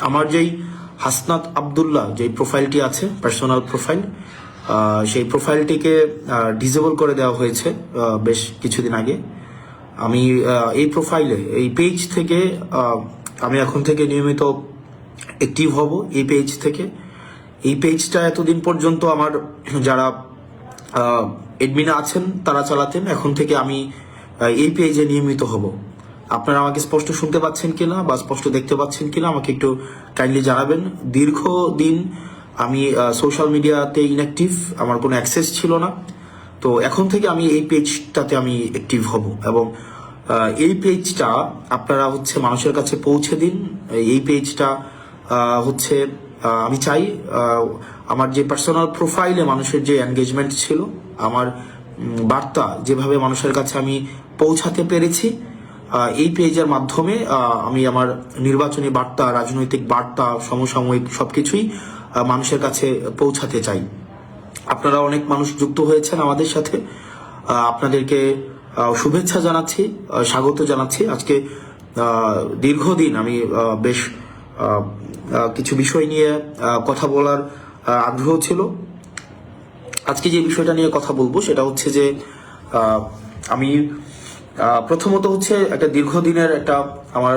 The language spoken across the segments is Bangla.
আমার যেই হাসনাত আব্দুল্লাহ যে প্রোফাইলটি আছে, পার্সোনাল প্রোফাইল, সেই প্রোফাইলটিকে ডিসেবল করে দেওয়া হয়েছে বেশ কিছুদিন আগে। আমি এই প্রোফাইলে, এই পেজ থেকে আমি এখন থেকে নিয়মিত অ্যাক্টিভ হব। এই পেজ থেকে, এই পেজটা এতদিন পর্যন্ত আমার যারা এডমিন আছেন তারা চালাতেন, এখন থেকে আমি এই পেজে নিয়মিত হব। আপনারা আমাকে স্পষ্ট শুনতে পাচ্ছেন কিনা বা স্পষ্ট দেখতে পাচ্ছেন কিনা আমাকে একটু কাইন্ডলি জানাবেন। দীর্ঘদিন আমি সোশ্যাল মিডিয়াতে ইনঅ্যাক্টিভ, আমার কোনো অ্যাক্সেস ছিল না। তো এখন থেকে আমি এই পেজটাতে আমি অ্যাক্টিভ হব এবং এই পেজটা আপনারা হচ্ছে মানুষের কাছে পৌঁছে দিন। এই পেজটা হচ্ছে আমি চাই আমার যে পার্সোনাল প্রোফাইলে মানুষের যে এনগেজমেন্ট ছিল, আমার বার্তা যেভাবে মানুষের কাছে আমি পৌঁছাতে পেরেছি, এই পেজের মাধ্যমে আমি আমার নির্বাচনী বার্তা, রাজনৈতিক বার্তা, সমসাময়িক সবকিছুই মানুষের কাছে পৌঁছাতে চাই। আপনারা অনেক মানুষ যুক্ত হয়েছেন আমাদের সাথে, আপনাদেরকে শুভেচ্ছা জানাচ্ছি, স্বাগত জানাচ্ছি। আজকে দীর্ঘদিন আমি বেশ কিছু বিষয় নিয়ে কথা বলার আগ্রহ ছিল। আজকে যে বিষয়টা নিয়ে কথা বলবো সেটা হচ্ছে যে আমি প্রথমত হচ্ছে একটা দীর্ঘদিনের একটা আমার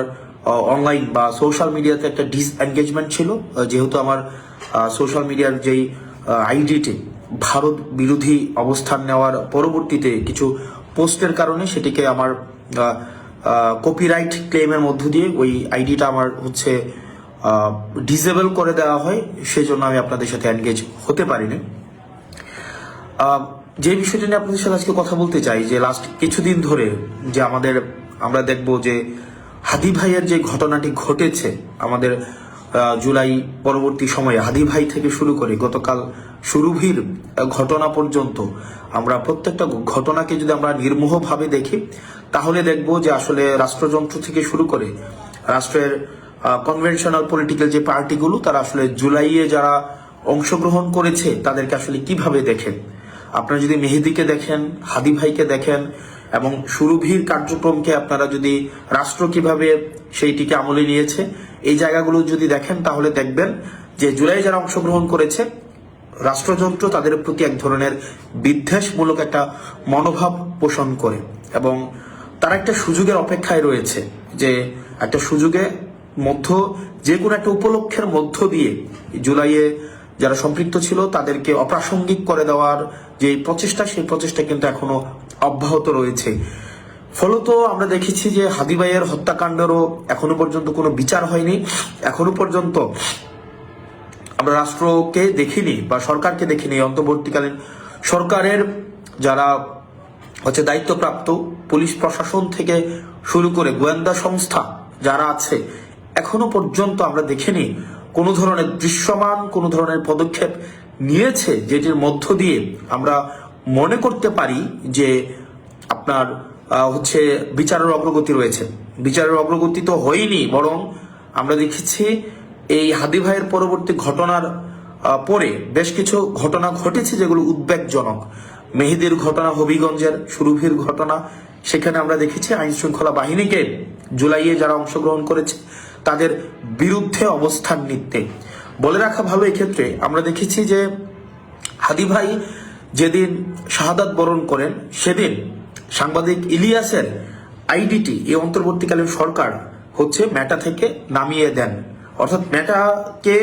অনলাইন বা সোশ্যাল মিডিয়াতে একটা ডিসএনগেজমেন্ট ছিল, যেহেতু আমার সোশ্যাল মিডিয়ার যেই আইডিটি ভারত বিরোধী অবস্থান নেওয়ার পরবর্তীতে কিছু পোস্টের কারণে সেটিকে আমার কপিরাইট ক্লেমের মধ্য দিয়ে ওই আইডিটা আমার হচ্ছে ডিসেবল করে দেওয়া হয়। সেই জন্য আমি আপনাদের সাথে এনগেজ হতে পারিনি। যে বিষয়টা নিয়ে আপনাদের সাথে আজকে কথা বলতে চাই, যে লাস্ট কিছুদিন ধরে যে আমরা দেখব যে হাদি ভাইয়ের যে ঘটনাটি ঘটেছে, আমাদের জুলাই পরবর্তী সময়ে হাদি ভাই থেকে শুরু করে গতকাল সুরভির ঘটনা পর্যন্ত আমরা প্রত্যেকটা ঘটনাকে যদি আমরা নির্মোহভাবে দেখি, তাহলে দেখব যে আসলে রাষ্ট্রযন্ত্র থেকে শুরু করে রাষ্ট্রের কনভেনশনাল পলিটিক্যাল যে পার্টিগুলো, তারা আসলে জুলাইয়ে যারা অংশগ্রহণ করেছে তাদেরকে আসলে কিভাবে দেখেন। আপনারা যদি মেহেদীকে দেখেন, হাদি ভাইকে দেখেন এবং সুরভির কার্যক্রমকে আপনারা যদি রাষ্ট্র কিভাবে সেইটিকে আমলে নিয়েছে, এই জায়গাগুলো যদি দেখেন, তাহলে দেখবেন যে জুলাই যারা অংশগ্রহণ করেছে, রাষ্ট্রযন্ত্র তাদের প্রতি এক ধরনের বিদ্বেষমূলক একটা মনোভাব পোষণ করে এবং তারা একটা সুযোগের অপেক্ষায় রয়েছে, যে একটা সুযোগে যে কোনো একটা উপলক্ষের মধ্য দিয়ে জুলাইয়ে যারা সম্পৃক্ত ছিল তাদেরকে অপ্রাসঙ্গিক করে দেওয়ার যে প্রচেষ্টা, সেই প্রচেষ্টা কিন্তু এখনো অব্যাহত রয়েছে। ফলত আমরা দেখেছি যে হাদি ভাইয়ের হত্যাকাণ্ডেরও এখনো পর্যন্ত কোনো বিচার হয়নি। এখনো পর্যন্ত আমরা রাষ্ট্রকে দেখিনি বা সরকারকে দেখিনি, অন্তর্বর্তীকালীন সরকারের যারা হচ্ছে দায়িত্বপ্রাপ্ত পুলিশ প্রশাসন থেকে শুরু করে গোয়েন্দা সংস্থা যারা আছে, এখনো পর্যন্ত আমরা দেখিনি কোনো ধরনের দৃশ্যমান কোনো ধরনের পদক্ষেপ নিয়েছে, যেটির মধ্য দিয়ে আমরা মনে করতে পারি যে আপনার হচ্ছে বিচারের অগ্রগতি রয়েছে। বিচারের অগ্রগতি তো হয়নি, বরং আমরা দেখেছি এই হাদি ভাইয়ের পরবর্তী ঘটনার পরে বেশ কিছু ঘটনা ঘটেছে যেগুলো উদ্বেগজনক। মেহেদীর ঘটনা, হবিগঞ্জের সুরভির ঘটনা, সেখানে আমরা দেখেছি আইন শৃঙ্খলা বাহিনীকে জুলাইয়ে যারা অংশগ্রহণ করেছে তাদের বিরুদ্ধে অবস্থান নিতে। বলে রাখা ভালো এক্ষেত্রে, আমরা দেখেছি যে হাদি ভাই যেদিন শাহাদাত বরণ করেন, সেদিন সাংবাদিক ইলিয়াসের আইডিটি এই অন্তর্বর্তীকালীন সরকার হচ্ছে মেটা থেকে নামিয়ে দেন। অর্থাৎ মেটাকে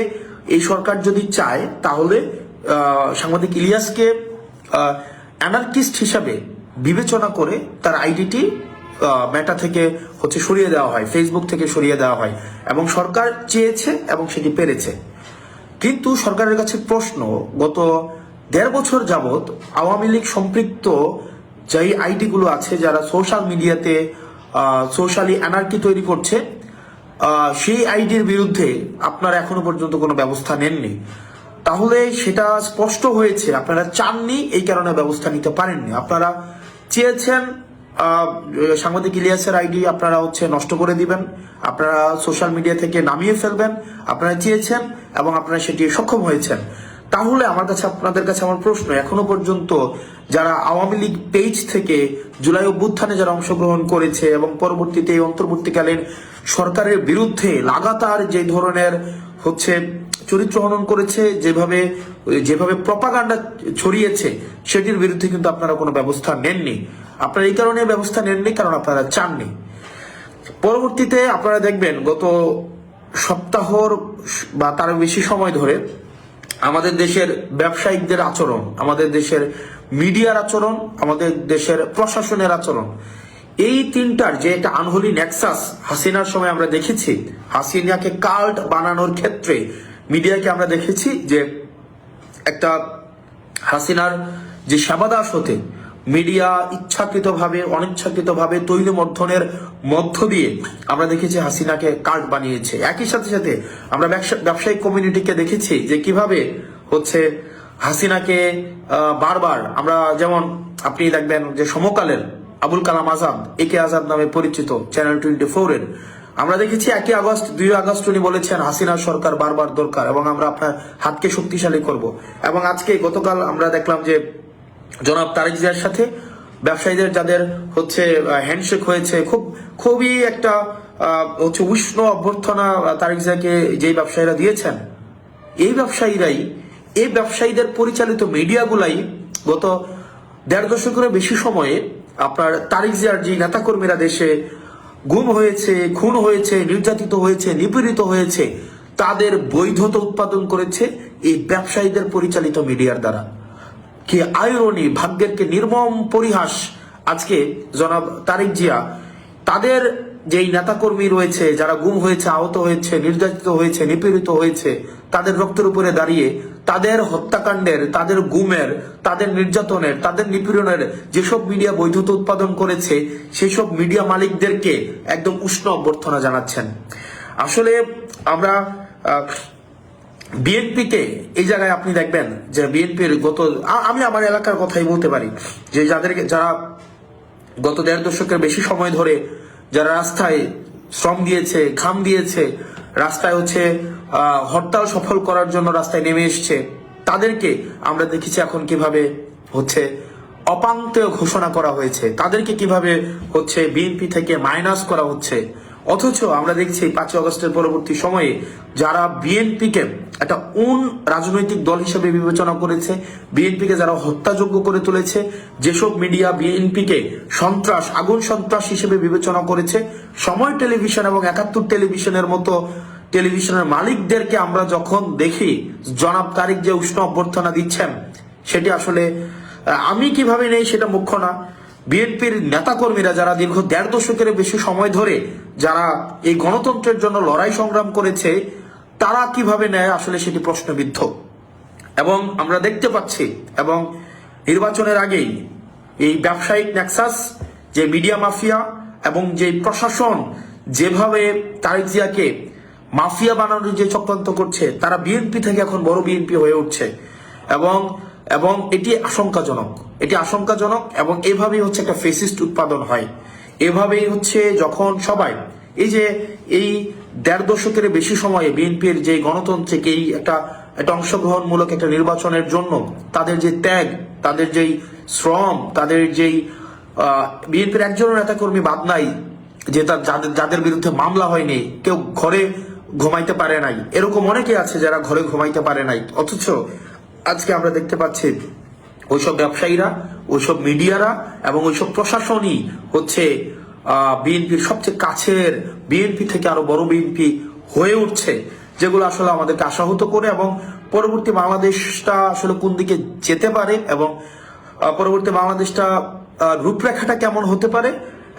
এই সরকার যদি চায়, তাহলে সাংবাদিক ইলিয়াসকে অ্যানার্কিস্ট হিসাবে বিবেচনা করে তার আইডিটি মেটা থেকে হচ্ছে সরিয়ে দেওয়া হয়, ফেসবুক থেকে সরিয়ে দেওয়া হয় এবং সরকার চেয়েছে এবং সেটি পেরেছে। কিন্তু সরকারের কাছে প্রশ্ন, গত 1.5 বছর যাবৎ আওয়ামী লীগ সম্পৃক্ত যেই আইডিগুলো আছে, যারা সোশ্যাল মিডিয়াতে সোশ্যালি অ্যানার্কি তৈরি করছে, সেই আইডির বিরুদ্ধে আপনারা এখনো পর্যন্ত কোনো ব্যবস্থা নেননি। তাহলে সেটা স্পষ্ট হয়েছে আপনারা চাননি, এই কারণে ব্যবস্থা নিতে পারেননি। আপনারা চেয়েছেন সাংবাদিক ইলিয়াসের আইডি আপনারা হচ্ছে নষ্ট করে দিবেন, আপনারা সোশ্যাল মিডিয়া থেকে নামিয়ে ফেলবেন, আপনারা চেয়েছেন এবং আপনারা সেটি সক্ষম হয়েছেন। তাহলে আপনাদের কাছে আমার প্রশ্ন, এখনো পর্যন্ত যারা আওয়ামী লীগ পেজ থেকে জুলাই অভ্যুত্থানে যারা অংশগ্রহণ করেছে এবং পরবর্তীতে এই অন্তর্বর্তীকালীন সরকারের বিরুদ্ধে লাগাতার যে ধরনের হচ্ছে চরিত্র হনন করেছে, যেভাবে যেভাবে প্রপাগান্ডা ছড়িয়েছে, সেটির বিরুদ্ধে কিন্তু আপনারা কোনো ব্যবস্থা নেননি। আপনারা এই কারণে ব্যবস্থা নেননি কারণ আপনারা চাননি। পরবর্তীতে আপনারা দেখবেন গত সপ্তাহর বা তার বেশি সময় ধরে আমাদের দেশের ব্যবসায়িকদের আচরণ, আমাদের দেশের মিডিয়ার আচরণ, আমাদের দেশের প্রশাসনের আচরণ, এই তিনটার যে একটা আনহোলি নেক্সাস হাসিনার সময় আমরা দেখেছি। হাসিনাকে কাল্ট বানানোর ক্ষেত্রে মিডিয়াকে আমরা দেখেছি যে একটা হাসিনার যে সেবাদাস হতে মিডিয়া ইচ্ছাকৃতভাবে অনিচ্ছাকৃতভাবে তৈলমর্ধনের মধ্য দিয়ে আমরা দেখেছি হাসিনাকে কাল্ট বানিয়েছে। একই সাথে সাথে আমরা ব্যবসায়িক কমিউনিটিকে দেখেছি যে কিভাবে হচ্ছে হাসিনাকে বারবার আমরা, যেমন আপনি দেখবেন যে সমকালের আবুল কালাম আজাদ, একে আজাদ নামে পরিচিত, চ্যানেল 24-এর, আমরা দেখেছি 2 আগস্ট উনি বলেছেন হাসিনা সরকার বারবার দরকার এবং আমরা আপনার হাতকে শক্তিশালী করব। এবং আজকে গতকাল আমরা দেখলাম যে জনাব তারেক জিয়ার সাথে ব্যবসায়ীদের যাদের হচ্ছে হ্যান্ডশেক হয়েছে, খুবই একটা হচ্ছে উষ্ণ অভ্যর্থনা তারেক জিয়াকে যেই ব্যবসায়ীরা দিয়েছেন, এই ব্যবসায়ীদের পরিচালিত মিডিয়াগুলাই গত 1.5 দশকের বেশি সময়ে আপনার তারেক জিয়ার যে নেতাকর্মীরা দেশে গুম হয়েছে, খুন হয়েছে, নির্যাতিত হয়েছে, নিপীড়িত হয়েছে, তাদের বৈধতা উৎপাদন করেছে এই ব্যবসায়ীদের পরিচালিত মিডিয়ার দ্বারা। কি আইরনি, ভাগ্যের কে নির্মম পরিহাস। আজকে জনাব তারেক জিয়া তাদের যেই নেতাকর্মী রয়েছে যারা গুম হয়েছে, আহত হয়েছে, নির্যাতিত হয়েছে, নিপীড়িত হয়েছে, তাদের রক্তের উপরে দাঁড়িয়ে তাদের হত্যাকাণ্ডের, তাদের গুমের, তাদের নির্যাতনের, তাদের নিপীড়নের যেসব মিডিয়া বৈধতা উৎপাদন করেছে, সেসব মিডিয়া মালিকদেরকে একদম উষ্ণ অভ্যর্থনা জানাচ্ছেন। আসলে আমরা বিএনপিকে এই জায়গায় আপনি দেখবেন যে বিএনপির আমি আমার এলাকার কথাই বলতে পারি যে যারা গত 1.5 দশকের বেশি সময় ধরে যারা রাস্তায় শ্রম দিয়েছে, ঘাম দিয়েছে, রাস্তায় হচ্ছে হরতাল সফল করার জন্য রাস্তায় নেমে এসছে, তাদেরকে আমরা দেখেছি এখন কিভাবে হচ্ছে অপাঙ্ক্তেয় ঘোষণা করা হয়েছে, তাদেরকে কিভাবে হচ্ছে বিএনপি থেকে মাইনাস করা হচ্ছে। অথচ আমরা দেখছি 5 আগস্টের পরবর্তী সময়ে যারা বিএনপিকে একটা রাজনৈতিক দল হিসেবে বিবেচনা করেছে, বিএনপিকে যারা হত্যাযোগ্য করে তুলেছে, যেসব মিডিয়া বিএনপিকে সন্ত্রাস, আগুন সন্ত্রাস হিসেবে বিবেচনা করেছে, সময় টেলিভিশন এবং 71 টেলিভিশনের মতো টেলিভিশনের মালিকদেরকে আমরা যখন দেখি জনাব তারেক যে উষ্ণ অভ্যর্থনা দিচ্ছেন, সেটি আসলে আমি কিভাবে নেই সেটা মুখ্য না। বিএনপির নেতাকর্মীরা যারা দীর্ঘ 1.5 দশকের বেশি সময় ধরে যারা এই গণতন্ত্রের জন্য লড়াই সংগ্রাম করেছে, তারা কিভাবে নেয় আসলে সেটি প্রশ্নবিদ্ধ। এবং আমরা দেখতে পাচ্ছি এবং নির্বাচনের আগেই এই ব্যবসায়িক নেক্সাস, যে মিডিয়া মাফিয়া এবং যে প্রশাসন যেভাবে তারেক জিয়াকে মাফিয়া বানানোর যে চক্রান্ত করছে, তারা বিএনপি থেকে এখন বড় বিএনপি হয়ে উঠছে এবং এটি আশঙ্কাজনক এবং এভাবেই হচ্ছে একটা ফেসিস্ট উৎপাদন হয়। এভাবেই হচ্ছে যখন সবাই এই 1.5 দশকের বেশি সময়ে বিএনপির যে গণতন্ত্রকে একটা অংশগ্রহণমূলক একটা নির্বাচনের জন্য তাদের যে ত্যাগ, তাদের যেই শ্রম, তাদের যেই বিএনপির একজনের নেতাকর্মী বাদ নাই যে যাদের বিরুদ্ধে মামলা হয়নি, কেউ ঘরে ঘুমাইতে পারে নাই, এরকম অনেকে আছে যারা ঘরে ঘুমাইতে পারে নাই। অথচ আজকে আমরা দেখতে পাচ্ছি ওইসব ব্যবসায়ীরা, ওইসব মিডিয়ারা এবং ওইসব প্রশাসনই হচ্ছে বিএনপির সবচেয়ে কাছের, বিএনপি থেকে আরো বড় বিএনপি হয়ে উঠছে, যেগুলো আসলে আমাদেরকে আশাহত করে। এবং পরবর্তী বাংলাদেশটা আসলে কোন দিকে যেতে পারে এবং পরবর্তী বাংলাদেশটা রূপরেখাটা কেমন হতে পারে,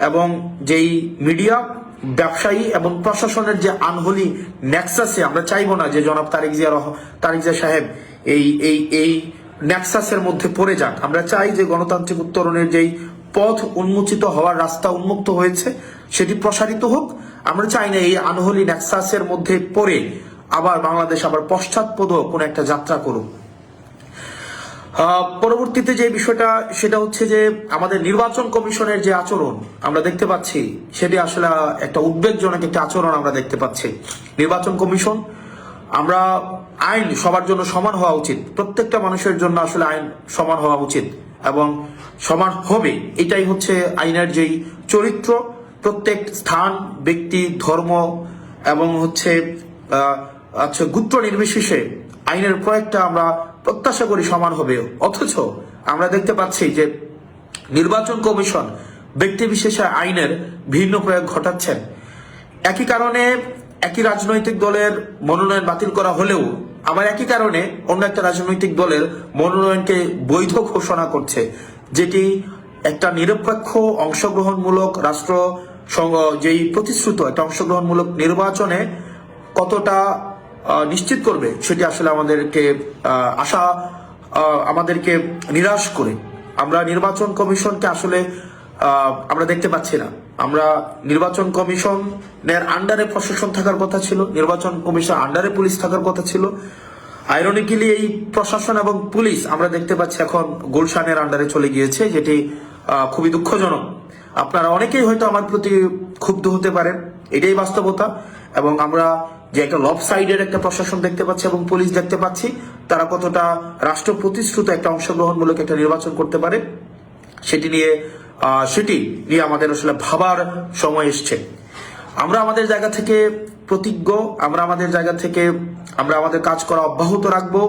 এবং যেই মিডিয়া, ব্যবসায়ী এবং প্রশাসনের যে আনহোলি নেক্সাসে, আমরা চাইবো না যে জনাব তারেক জিয়া সাহেব এই নেক্সাসের মধ্যে পড়ে যাক। আমরা চাই যে গণতান্ত্রিক উত্তরণের যেই পথ উন্মোচিত হওয়ার রাস্তা উন্মুক্ত হয়েছে সেটি প্রসারিত হোক। আমরা চাই না এই আনহোলি নেক্সাসের মধ্যে পড়ে আবার বাংলাদেশ পশ্চাৎপদ কোন একটা যাত্রা করুক। পরবর্তীতে যে বিষয়টা সেটা হচ্ছে যে আমাদের নির্বাচন কমিশনের যে আচরণ আমরা দেখতে পাচ্ছি, সেটি আসলে একটা উদ্বেগজনক একটা আচরণ আমরা দেখতে পাচ্ছি। নির্বাচন কমিশন, আমরা আইন সবার জন্য সমান হওয়া উচিত, প্রত্যেকটা মানুষের জন্য আসলে আইন সমান হওয়া উচিত এবং সমান হবে, এটাই হচ্ছে আইনের যেই চরিত্র। প্রত্যেক স্থান, ব্যক্তি, ধর্ম এবং গোত্র নির্বিশেষে আইনের প্রয়োগটা আমরা প্রত্যাশা করি সমান হবে। অথচ আমরা দেখতে পাচ্ছি যে নির্বাচন কমিশন ব্যক্তি বিশেষে আইনের ভিন্ন প্রয়োগ ঘটাচ্ছেন। একই কারণে একই রাজনৈতিক দলের মনোনয়ন বাতিল করা হলেও আবার একই কারণে অন্য একটা রাজনৈতিক দলের মনোনয়নকে বৈধ ঘোষণা করছে, যেটি একটা নিরপেক্ষ অংশগ্রহণমূলক রাষ্ট্র যেই প্রতিশ্রুত একটা অংশগ্রহণমূলক নির্বাচনে কতটা নিশ্চিত করবে সেটি আসলে আমাদেরকে নিরাশ করে। আমরা নির্বাচন কমিশনকে আসলে আমরা দেখতে পাচ্ছি না। আমরা নির্বাচন কমিশনের আন্ডারে প্রশাসন থাকার কথা ছিল, নির্বাচন কমিশন আন্ডারে পুলিশ থাকার কথা ছিল। আইরনিক্যালি এই প্রশাসন এবং পুলিশ আমরা দেখতে পাচ্ছি এখন গুলশানের আন্ডারে চলে গিয়েছে, যেটি খুবই দুঃখজনক। আপনারা অনেকেই হয়তো আমার প্রতি ক্ষুব্ধ হতে পারেন, এটাই বাস্তবতা। এবং আমরা যে একটা লব সাইডের একটা প্রশাসন দেখতে পাচ্ছি এবং পুলিশ দেখতে পাচ্ছি, তারা কতটা রাষ্ট্র প্রতিশ্রুত একটা অংশগ্রহণমূলক একটা নির্বাচন করতে পারে সেটি নিয়ে আমাদের আসলে ভাবার সময় এসছে। আমরা আমাদের জায়গা থেকে প্রতিজ্ঞ, আমরা আমাদের জায়গা থেকে আমরা আমাদের কাজ করা অব্যাহত রাখবো।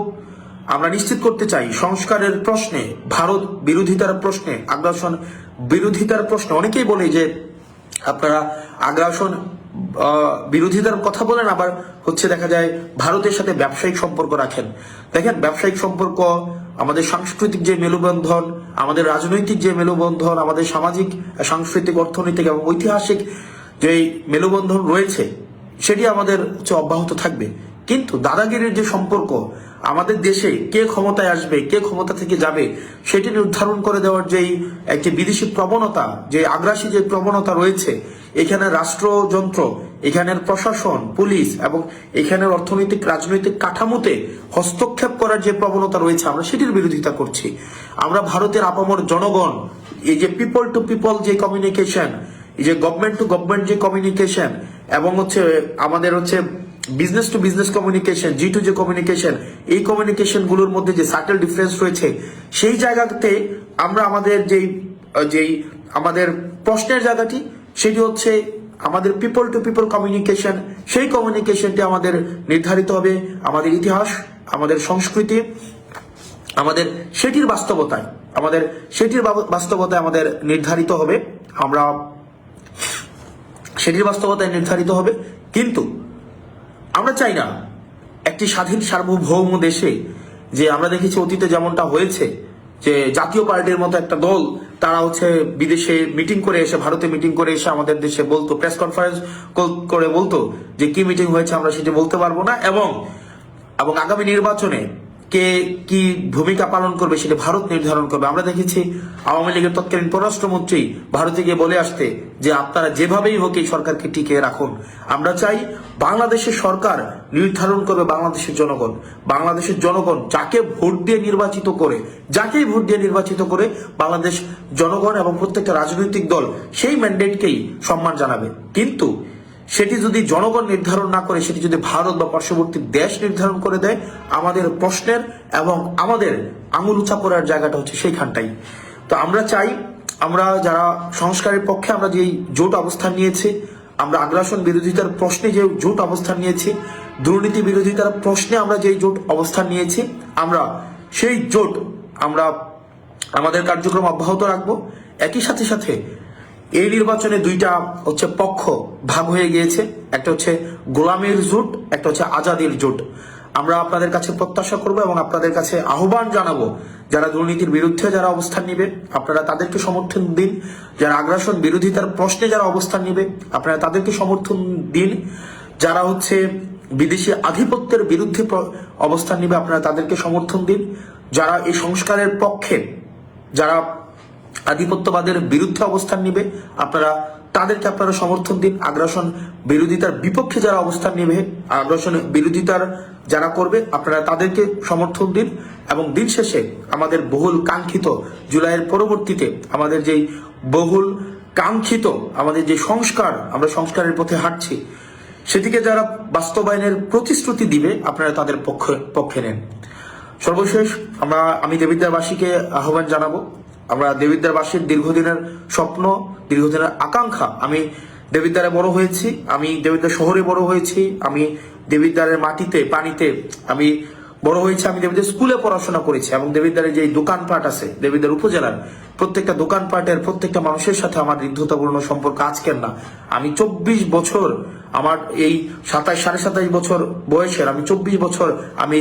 আমরা নিশ্চিত করতে চাই সংস্কারের প্রশ্নে, ভারত বিরোধিতার প্রশ্নে, আগ্রাসন বিরোধিতার প্রশ্নে অনেকেই বলে যে আপনারা আগ্রাসন বিরোধিতার কথা বলেন, আবার দেখা যায় ভারতের সাথে ব্যবসায়িক সম্পর্ক রাখেন। দেখেন, ব্যবসায়িক সম্পর্ক, আমাদের সাংস্কৃতিক যে মেলবন্ধন, আমাদের রাজনৈতিক যে মেলবন্ধন, আমাদের সামাজিক, সাংস্কৃতিক, অর্থনৈতিক এবং ঐতিহাসিক যে মেলবন্ধন রয়েছে সেটি আমাদের অব্যাহত থাকবে। কিন্তু দাদাগিরির যে সম্পর্ক, আমাদের দেশে কে ক্ষমতায় আসবে, কে ক্ষমতা থেকে যাবে সেটি নির্ধারণ করে দেওয়ার যেই একটি বিদেশি প্রবণতা, যে আগ্রাসী যে প্রবণতা রয়েছে, এখানে রাষ্ট্রযন্ত্র, এখানের প্রশাসন, পুলিশ এবং এখানের অর্থনৈতিক রাজনৈতিক কাঠামোতে হস্তক্ষেপ করার যে প্রবণতা রয়েছে, আমরা সেটির বিরোধিতা করছি। আমরা ভারতের আপামর জনগণ, এই যে পিপল টু পিপল যে কমিউনিকেশন, এই যে গভর্নমেন্ট টু গভর্নমেন্ট যে কমিউনিকেশন এবং আমাদের business to business communication, G to যে কমিউনিকেশন, এই কমিউনিকেশন গুলোর মধ্যে যে সাটেল ডিফারেন্স রয়েছে, সেই জায়গাতে আমরা আমাদের প্রশ্নের জায়গাটি সেটি আমাদের পিপল টু পিপল কমিউনিকেশন। সেই কমিউনিকেশনটি আমাদের নির্ধারিত হবে আমাদের ইতিহাস, আমাদের সংস্কৃতি, আমাদের সেটির বাস্তবতায় আমাদের নির্ধারিত হবে। আমরা সেটির বাস্তবতায় নির্ধারিত হবে। কিন্তু আমরা চাই না একটি স্বাধীন সার্বভৌম দেশে, যে আমরা দেখেছি অতীতে যেমনটা হয়েছে, যে জাতীয় পার্টির মতো একটা দল তারা বিদেশে মিটিং করে এসে, ভারতে মিটিং করে এসে আমাদের দেশে বলতো, প্রেস কনফারেন্স করে বলতো যে কি মিটিং হয়েছে আমরা সেটি বলতে পারবো না, এবং আগামী নির্বাচনে কে কি ভূমিকা পালন করবে সেটা ভারত নির্ধারণ করবে। আমরা দেখেছি আওয়ামী লীগের তৎকালীন পররাষ্ট্রমন্ত্রী ভারতে গিয়ে বলে আসতে যে আপনারা যেভাবেই হোক এই সরকারকে টিকিয়ে রাখুন। আমরা চাই বাংলাদেশের সরকার নির্ধারণ করবে বাংলাদেশের জনগণ যাকেই ভোট দিয়ে নির্বাচিত করে বাংলাদেশ জনগণ এবং প্রত্যেকটা রাজনৈতিক দল সেই ম্যান্ডেটকেই সম্মান জানাবে। কিন্তু সেটি যদি জনগণ নির্ধারণ না করে, সেটি যদি ভারত বা পার্শ্ববর্তী দেশ নির্ধারণ করে দেয়, আমাদের প্রশ্নের এবং আমাদের আঙুল উঁচা করার জায়গাটা সেইখানটাই। তো আমরা চাই, আমরা যারা সংস্কারের পক্ষে আমরা যেই জোট অবস্থান নিয়েছি, আমরা আগ্রাসন বিরোধিতার প্রশ্নে যে জোট অবস্থান নিয়েছি, দুর্নীতি বিরোধিতার প্রশ্নে আমরা যেই জোট অবস্থান নিয়েছি, আমরা সেই জোট আমরা আমাদের কার্যক্রম অব্যাহত রাখবো। একই সাথে এই নির্বাচনে দুইটা পক্ষ ভাগ হয়ে গিয়েছে, একটা গোলামের জোট, একটা আজাদির জোট। আমরা আপনাদের কাছে প্রত্যাশা করব এবং আপনাদের কাছে আহ্বান জানাবো, যারা দুর্নীতির বিরুদ্ধে যারা অবস্থান নিবে আপনারা তাদেরকে সমর্থন দিন, যারা আগ্রাসন বিরোধিতার প্রশ্নে যারা অবস্থান নিবে আপনারা তাদেরকে সমর্থন দিন, যারা বিদেশি আধিপত্যের বিরুদ্ধে অবস্থান নিবে আপনারা তাদেরকে সমর্থন দিন, যারা এই সংস্কারের পক্ষে, যারা আধিপত্যবাদের বিরুদ্ধে অবস্থান নিবে তাদেরকে আপনারা সমর্থন দিন। আগ্রাসন বিরোধিতার বিপক্ষে যারা অবস্থান নেবে, আগ্রাসন বিরোধিতার যারা করবে আপনারা তাদেরকে সমর্থন দিন। এবং দিন শেষে আমাদের বহুল কাঙ্ক্ষিত জুলাইয়ের পরবর্তীতে আমাদের যেই বহুল কাঙ্ক্ষিত আমাদের যে সংস্কার, আমরা সংস্কারের পথে হাঁটছি, সেটিকে যারা বাস্তবায়নের প্রতিশ্রুতি দিবে আপনারা তাদের পক্ষে নেন। সর্বশেষ আমি দেবিদ্বারবাসীকে আহ্বান জানাবো আমরা দেবিদ্বারবাসীর দীর্ঘদিনের স্বপ্ন, দীর্ঘদিনের আকাঙ্ক্ষা। আমি দেবিদ্বারে বড় হয়েছি, আমি দেবিদ্বার শহরে বড় হয়েছি, আমি দেবিদ্বারের মাটিতে পানিতে আমি বড় হয়েছে, আমি দেবিদ্বার স্কুলে পড়াশোনা করেছি এবং দেবিদ্বারের যে দোকানপাট আছে দেবিদ্বার উপজেলার প্রত্যেকটা দোকানপাটের প্রত্যেকটা মানুষের সাথে আমার হৃদ্যতাপূর্ণ সম্পর্ক আজকের না। আমি 24 বছর, আমার এই 27 বছর বয়সের আমি 24 বছর আমি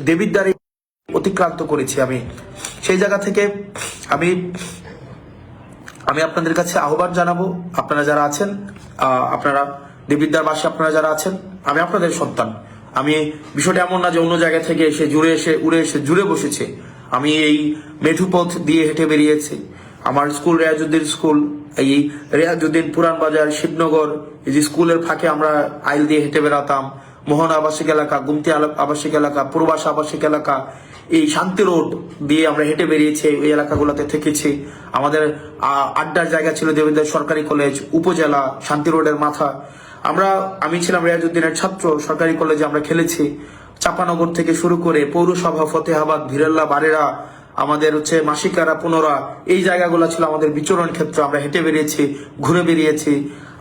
দেবিদ্বারে অতিক্রান্ত করেছি। আমি সেই জায়গা থেকে আমি আপনাদের কাছে আহ্বান জানাবো, আপনারা যারা আছেন, আপনারা দেবিদ্বারবাসী আপনারা যারা আছেন, আমি আপনাদের সন্তান। আমি বিষয়টা এমন না যে অন্য জায়গা থেকে এসে উড়ে এসে জুড়ে বসেছে। আমি এই মেঠুপথ দিয়ে হেঁটে বেরিয়েছি। আমার স্কুল রেয়াজউদ্দিন স্কুল, এই রেয়াজউদ্দিন পুরান বাজার, শিবনগর, এই যে স্কুলের ফাঁকে আমরা আইল দিয়ে হেঁটে বেড়াতাম। মোহন আবাসিক এলাকা, গুমতি আবাসিক এলাকা, পূর্বাস আবাসিক এলাকা, এই শান্তি রোড দিয়ে আমরা হেঁটে বেরিয়েছি, এই এলাকাগুলোতে থেকেছি। আমাদের আড্ডার জায়গা ছিল দেবিদ্বার সরকারি কলেজ, উপজেলা, শান্তি রোডের মাথা। আমি ছিলাম রেয়াজউদ্দিনের ছাত্র, সরকারি কলেজে আমরা খেলেছি। চাপানগর থেকে শুরু করে পৌরসভা, ফতেহাবাদ, ভিরেল্লা, বারেরা, আমাদের মাসিকারা, পুনরা, এই জায়গাগুলো ছিল আমাদের বিচরণ ক্ষেত্র। আমরা হেঁটে বেরিয়েছি, ঘুরে বেরিয়েছি।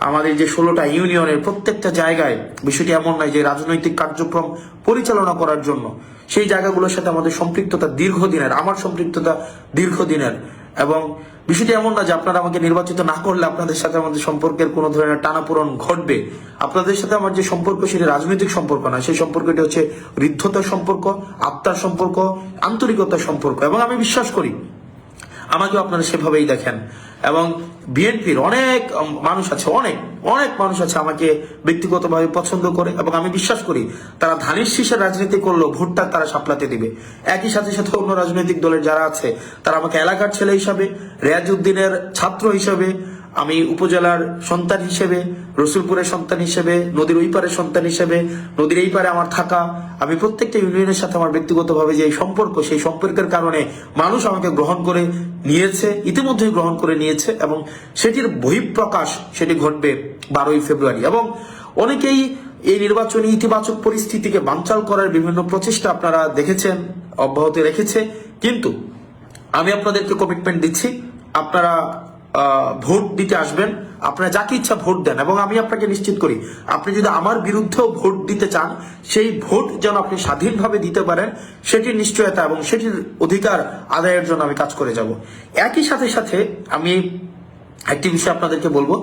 আমাদের যে 16টা ইউনিয়নের প্রত্যেকটা জায়গায়, বিষয়টি এমন নয় যে রাজনৈতিক কার্যক্রম পরিচালনা করার জন্য, সেই জায়গাগুলোর সাথে আমাদের সম্পৃক্ততা দীর্ঘদিনের, আমার সম্পৃক্ততা দীর্ঘদিনের। এবং বিষয়টি এমন না যে আপনারা আমাকে নির্বাচিত না করলে আপনাদের সাথে আমাদের সম্পর্কের কোনো ধরনের টানাপোড়েন ঘটবে। আপনাদের সাথে আমার যে সম্পর্ক সেটা রাজনৈতিক সম্পর্ক না, সেই সম্পর্কটি হচ্ছে হৃদ্যতার সম্পর্ক, আত্মার সম্পর্ক, আন্তরিকতার সম্পর্ক। এবং আমি বিশ্বাস করি আমাকেও আপনারা সেভাবেই দেখেন। এবং বিএনপির অনেক মানুষ আছে, অনেক মানুষ আছে আমাকে ব্যক্তিগতভাবে পছন্দ করে, এবং আমি বিশ্বাস করি তারা ধানের শীষের রাজনীতি করলেও ভোটটা তারা সাপলাতে দিবে। একই সাথে সাথে অন্য রাজনৈতিক দলের যারা আছে তারা আমাকে এলাকার ছেলে হিসাবে, রেয়াজউদ্দিনের ছাত্র হিসাবে, আমি উপজেলার সন্তান হিসেবে, রসুলপুরের সন্তান হিসেবে, নদীর ওই পারের সন্তান হিসেবে, নদীর এই পারে আমার থাকা, আমি প্রত্যেকটা ইউনিয়নের সাথে আমার ব্যক্তিগতভাবে যে সম্পর্ক, সেই সম্পর্কের কারণে মানুষ আমাকে গ্রহণ করে নিয়েছে, ইতিমধ্যেই গ্রহণ করে নিয়েছে। এবং সেটির বহিঃপ্রকাশ সেটি ঘটবে 12ই ফেব্রুয়ারি। এবং অনেকেই এই নির্বাচনী ইতিবাচক পরিস্থিতিকে বানচাল করার বিভিন্ন প্রচেষ্টা আপনারা দেখেছেন, অব্যাহত রেখেছে। কিন্তু আমি আপনাদেরকে কমিটমেন্ট দিচ্ছি, আপনারা ভোট দিতে আসবেন, আপনারা যাকে ইচ্ছা ভোট দেন। এবং আমি আপনাকে নিশ্চিত করি, আপনি যদি আমার বিরুদ্ধেও ভোট দিতে চান, সেই ভোট যেন আপনি স্বাধীনভাবে দিতে পারেন, সেটির নিশ্চয়তা এবং সেটির অধিকার আদায়ের জন্য আমি কাজ করে যাব। একই সাথে সাথে আমি একটি বিষয় আপনাদেরকে বলবো,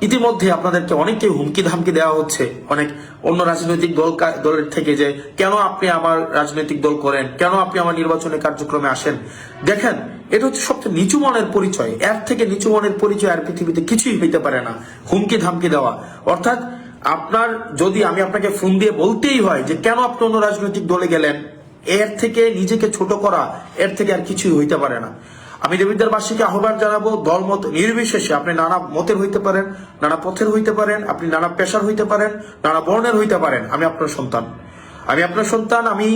ইতিমধ্যে আপনাদেরকে অনেককে হুমকি ধামকি দেওয়া হচ্ছে অনেক অন্য রাজনৈতিক দলের থেকে, যে কেন আপনি আমার রাজনৈতিক দল করেন, কেন আপনি আমার নির্বাচনের কার্যক্রমে আসেন। দেখেন, এটা হচ্ছে সবচেয়ে নিচু মনের পরিচয়। এর থেকে নিচু মনের পরিচয় আর পৃথিবীতে কিছুই হইতে পারে না। হুমকি ধামকি দেওয়া অর্থাৎ, আপনার যদি আমি আপনাকে ফোন দিয়ে বলতেই হয় যে কেন আপনি অন্য রাজনৈতিক দলে গেলেন, এর থেকে নিজেকে ছোট করা, এর থেকে আর কিছুই হইতে পারে না। আমি দেবিদ্বারবাসীকে আহ্বান জানাবো, দলমত নির্বিশেষে আপনি নানা মতের হইতে পারেন, নানা পথের হইতে পারেন, আপনি নানা পেশার হইতে পারেন, নানা বর্ণের হইতে পারেন, আমি আপনার সন্তান। আমি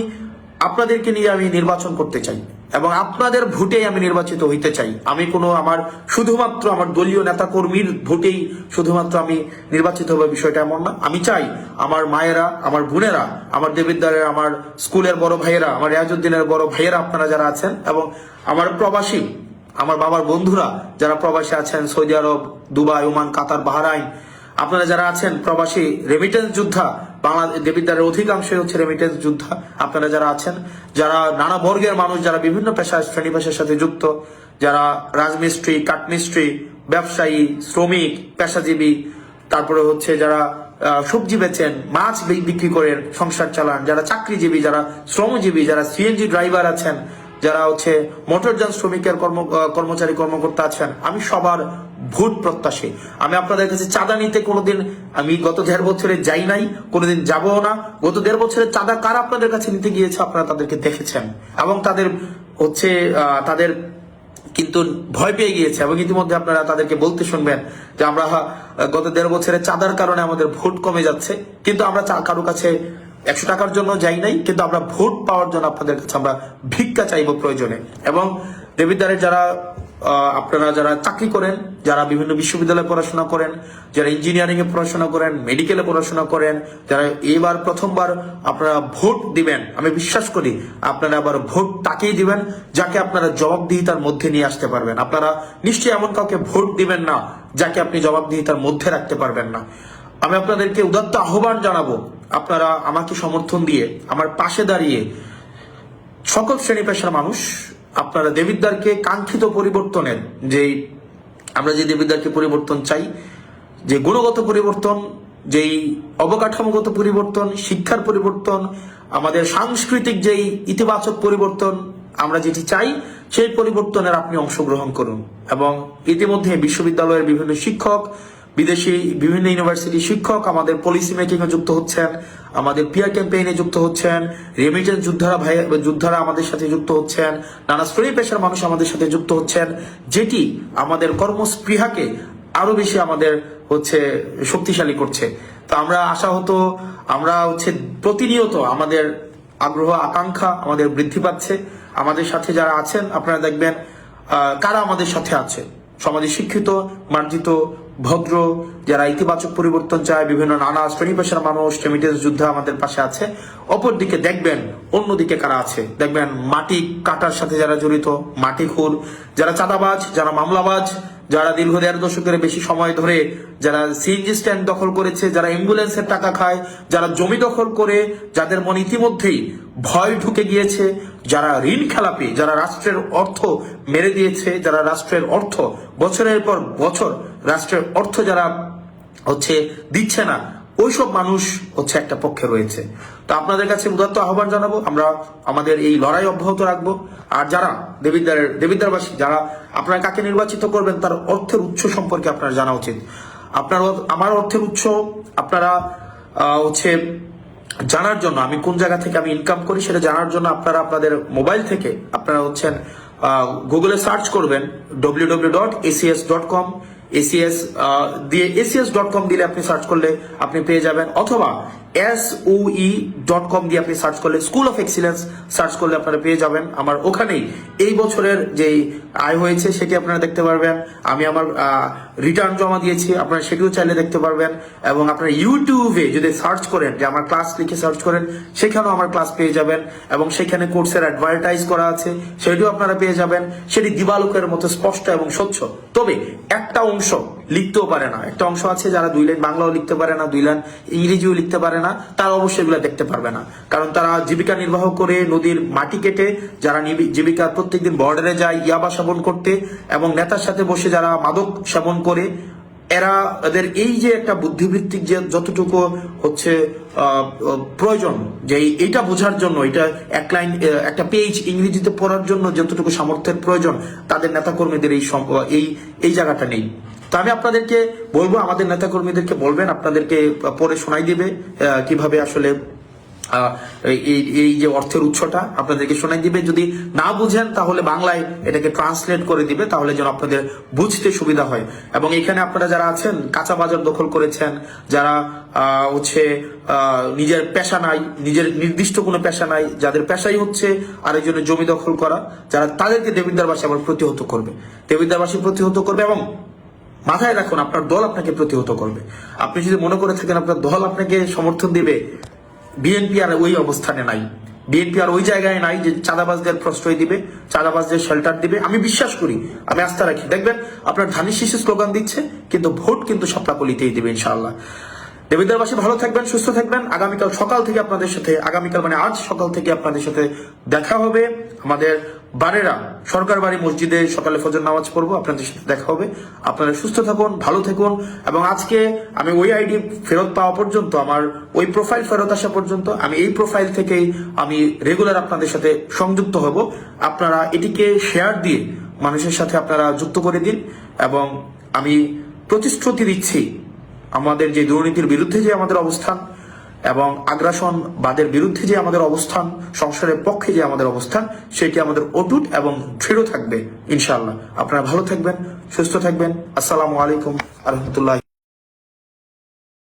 আপনাদেরকে নিয়ে আমি নির্বাচন করতে চাই এবং আপনাদের ভোটেই আমি নির্বাচিত হইতে চাই। আমি আমার শুধুমাত্র আমার দলীয় নেতা কর্মীর ভোটেই শুধুমাত্র আমি নির্বাচিত হবো, বিষয়টা এমন না। আমি চাই আমার মায়েরা, আমার বোনেরা, আমার দেবিদ্বারের, আমার স্কুলের বড় ভাইয়েরা, আমার রেয়াজউদ্দিনের বড় ভাইয়েরা, আপনারা যারা আছেন, এবং আমার প্রবাসী, আমার বাবার বন্ধুরা যারা প্রবাসী আছেন, সৌদি আরব, দুবাই, ওমান, কাতার, বাহরাইন, আপনারা যারা আছেন প্রবাসী রেমিটেন্স যোদ্ধা, দেবিদ্বারের অধিকাংশই হচ্ছে রেমিটেন্স যোদ্ধা। আপনারা যারা আছেন, যারা নানা বর্গের মানুষ, যারা বিভিন্ন পেশা শ্রেণী পেশার সাথে যুক্ত, যারা রাজমিস্ত্রি, কাঠমিস্ত্রি, ব্যবসায়ী, শ্রমিক, পেশাজীবী, তারপরে যারা সবজি বেচেন, মাছ বিক্রি করেন, সংসার চালান, যারা চাকরিজীবী, যারা শ্রমজীবী, যারা সিএনজি ড্রাইভার আছেন, যারা মোটরযান শ্রমিকের কর্মচারী কর্মকর্তা আছেন, আমি সবার ভোট প্রত্যাশী। আমি আপনাদের কাছে চাঁদা নিতে কোনোদিন, আমি গত 1.5 বছরে যাই নাই, কোনোদিন যাবও না। গত 1.5 বছরের চাঁদা কারা আপনাদের কাছে নিতে গিয়েছে আপনারা তাদেরকে দেখেছেন, এবং তাদের কিন্তু ভয় পেয়ে গিয়েছে। এবং ইতিমধ্যে আপনারা তাদেরকে বলতে শুনবেন যে আমরা গত 1.5 বছরের চাঁদার কারণে আমাদের ভোট কমে যাচ্ছে, কিন্তু আমরা কারো কাছে 100 টাকার জন্য যাই নাই, কিন্তু আমরা ভোট পাওয়ার জন্য আপনাদের কাছে আমরা ভিক্ষা চাইবো প্রয়োজনে। এবং দেবিদ্বারের যারা আপনারা যারা চাকরি করেন, যারা বিভিন্ন বিশ্ববিদ্যালয়ে পড়াশোনা করেন, যারা ইঞ্জিনিয়ারিং এ পড়াশোনা করেন, মেডিকেলে পড়াশোনা করেন, যারা এবার প্রথমবার আপনারা ভোট দিবেন, আমি বিশ্বাস করি আপনারা আবার ভোট তাকেই দিবেন যাকে আপনারা জবাবদিহিতার মধ্যে নিয়ে আসতে পারবেন। আপনারা নিশ্চয়ই এমন কাউকে ভোট দিবেন না যাকে আপনি জবাবদিহিতার মধ্যে রাখতে পারবেন না। আমি আপনাদেরকে উদাত্ত আহ্বান জানাবো, আপনারা আমাকে সমর্থন দিয়ে আমার পাশে দাঁড়িয়ে সকল শ্রেণী পেশার মানুষ আপনারা দেবিদ্বারকে কাঙ্ক্ষিত পরিবর্তনের, যে আমরা যে দেবিদ্বারকে পরিবর্তন চাই, যে গুণগত পরিবর্তন, যেই অবকাঠামোগত পরিবর্তন, শিক্ষার পরিবর্তন, আমাদের সাংস্কৃতিক যেই ইতিবাচক পরিবর্তন আমরা যেটি চাই, সেই পরিবর্তনের আপনি অংশগ্রহণ করুন। এবং ইতিমধ্যে বিশ্ববিদ্যালয়ের বিভিন্ন শিক্ষক, বিদেশি বিভিন্ন ইউনিভার্সিটি শিক্ষক আমাদের পলিসি মেকিং এ যুক্ত হচ্ছেন, আমাদের পিয়ার ক্যাম্পেইনে যুক্ত হচ্ছেন, রেমিটেন্স যোদ্ধারা আমাদের সাথে যুক্ত হচ্ছেন, নানা শ্রেণী পেশার মানুষ আমাদের সাথে যুক্ত হচ্ছেন, যেটি আমাদের কর্মস্পৃহাকে আরো বেশি আমাদের শক্তিশালী করছে। তো আমরা প্রতিনিয়ত আমাদের আগ্রহ আকাঙ্ক্ষা আমাদের বৃদ্ধি পাচ্ছে। আমাদের সাথে যারা আছেন আপনারা দেখবেন কারা আমাদের সাথে আছে, সমাজে শিক্ষিত, মার্জিত, ভদ্র, যারা ইতিবাচক পরিবর্তন চায়, বিভিন্ন নানা শ্রেণী পেশার মানুষ, রেমিটেন্স যোদ্ধা আমাদের পাশে আছে। অপরদিকে দেখবেন অন্যদিকে কারা আছে, দেখবেন মাটি কাটার সাথে যারা জড়িত, মাটিখুর, যারা চাঁদাবাজ, যারা মামলাবাজ, যারা দীর্ঘ ১.৫ দশকের বেশি সময় ধরে যারা সিএনজি স্ট্যান্ড দখল করেছে, যারা অ্যাম্বুলেন্সের টাকা খায়, যারা জমি দখল করে, যাদের মনে ইতিমধ্যেই ভয় ঢুকে গিয়েছে, যারা ঋণ খেলাপি, যারা রাষ্ট্রের অর্থ মেরে দিয়েছে, যারা রাষ্ট্রের অর্থ বছরের পর বছর রাষ্ট্রের অর্থ যারা দিচ্ছে না, ওইসব মানুষ একটা পক্ষে রয়েছে। তো আপনাদের কাছে উদাত্ত আহ্বান জানাবো, আমরা আমাদের এই লড়াই অব্যাহত রাখবো। আর যারা দেবিদ্বারবাসী, যারা আপনারা কাকে নির্বাচিত করবেন তার অর্থের উৎস সম্পর্কে আপনার জানা উচিত। আমার অর্থের উৎস আপনারা জানার জন্য, আমি কোন জায়গা থেকে আমি ইনকাম করি সেটা জানার জন্য আপনারা আপনাদের মোবাইল থেকে আপনারা গুগলে সার্চ করবেন www.acs.com, acs.com দিলে আপনি সার্চ করলে আপনি পেয়ে যাবেন, অথবা SOE.com দিয়ে আপনি সার্চ করলে, স্কুল অফ এক্সিলেন্স সার্চ করলে আপনারা পেয়ে যাবেন। আমার ওখানেই এই বছরের যে আয় হয়েছে সেটি আপনারা দেখতে পারবেন। আমি আমার রিটার্ন জমা দিয়েছি, আপনারা সেটিও চাইলে দেখতে পারবেন। এবং আপনারা ইউটিউবে যদি সার্চ করেন, যে আমার ক্লাস লিখে সার্চ করেন, সেখানেও আমার ক্লাস পেয়ে যাবেন। এবং সেখানে কোর্সের অ্যাডভার্টাইজ করা আছে, সেটিও আপনারা পেয়ে যাবেন। সেটি দিবালোকের মতো স্পষ্ট এবং স্বচ্ছ। তবে একটা অংশ লিখতেও পারে না, একটা অংশ আছে যারা 2 লাইন বাংলাও লিখতে পারে না, 2 লাইন ইংরেজিও লিখতে পারে না, তারা অবশ্যই এগুলো দেখতে পারবে না। কারণ তারা জীবিকা নির্বাহ করে নদীর মাটি কেটে, যারা জীবিকা প্রত্যেকদিন বর্ডারে যায় ইয়াবা সেবন করতে, এবং নেতার সাথে বসে যারা মাদক সেবন করে, এদের এই যে একটা বুদ্ধিবৃত্তিক যে যতটুকু প্রয়োজন, যে এইটা বোঝার জন্য, এটা একটা পেজ ইংরেজিতে পড়ার জন্য যতটুকু সামর্থ্যের প্রয়োজন, তাদের নেতাকর্মীদের এই জায়গাটা নেই। তো আমি আপনাদেরকে বলবো, আমাদের নেতাকর্মীদেরকে বলবেন, আপনাদেরকে পড়ে শোনাই দিবে কিভাবে আসলে এই যে অর্থের উৎসটা আপনাদেরকে শোনাই দিবে। যদি না বুঝেন তাহলে বাংলায় এটাকে ট্রান্সলেট করে দিবে, তাহলে যেন আপনাদের বুঝতে সুবিধা হয়। এবং এখানে আপনারা যারা আছেন, কাঁচা বাজার দখল করেছেন, যারা নিজের পেশা নাই, নিজের নির্দিষ্ট কোনো পেশা নাই, যাদের পেশাই আরেকজনের জমি দখল করা, যারা তাদেরকে দেবিদ্বারবাসী আবার প্রতিহত করবে, দেবিদ্বারবাসী প্রতিহত করবে। এবং মাথায় রাখুন, আপনার দল আপনাকে প্রতিহত করবে। আপনি যদি মনে করে থাকেন আপনার দল আপনাকে সমর্থন দিবে, বিএনপি আর ওই অবস্থানে নাই, বিএনপি আর ওই জায়গায় নাই যে চাঁদাবাজদের প্রশ্রয় দিবে, চাঁদাবাজদের শেল্টার দিবে। আমি বিশ্বাস করি, আমি আস্থা রাখি, দেখবেন আপনার ধানের শীষে স্লোগান দিচ্ছে, কিন্তু ভোট কিন্তু শাপলাকলিতেই দিবে ইনশাআল্লাহ। দেবিদ্বারবাসী ভালো থাকবেন, সুস্থ থাকবেন। আগামীকাল সকাল থেকে আপনাদের সাথে, আজ সকাল থেকে আপনাদের সাথে দেখা হবে। আমাদের বারেরা সরকার বাড়ি মসজিদে সকালে ফজর নামাজ পড়বো, আপনাদের সাথে দেখা হবে। আপনারা সুস্থ থাকুন, ভালো থাকুন। এবং আজকে আমি ওই আইডি ফেরত পাওয়া পর্যন্ত, আমার ওই প্রোফাইল ফেরত আসা পর্যন্ত, আমি এই প্রোফাইল থেকেই আমি রেগুলার আপনাদের সাথে সংযুক্ত হব। আপনারা এটিকে শেয়ার দিয়ে মানুষের সাথে আপনারা যুক্ত করে দিন। এবং আমি প্রতিশ্রুতি দিচ্ছি, আমাদের যে দুর্নীতির বিরুদ্ধে যে আমাদের অবস্থান, এবং আগ্রাসন বাদের বিরুদ্ধে যে আমাদের অবস্থান, সংসারের পক্ষে যে আমাদের অবস্থান, সেটি আমাদের অটুট এবং দৃঢ় থাকবে ইনশাআল্লাহ। আপনারা ভালো থাকবেন, সুস্থ থাকবেন। আসসালামু আলাইকুম আ রহমতুল্লাহ।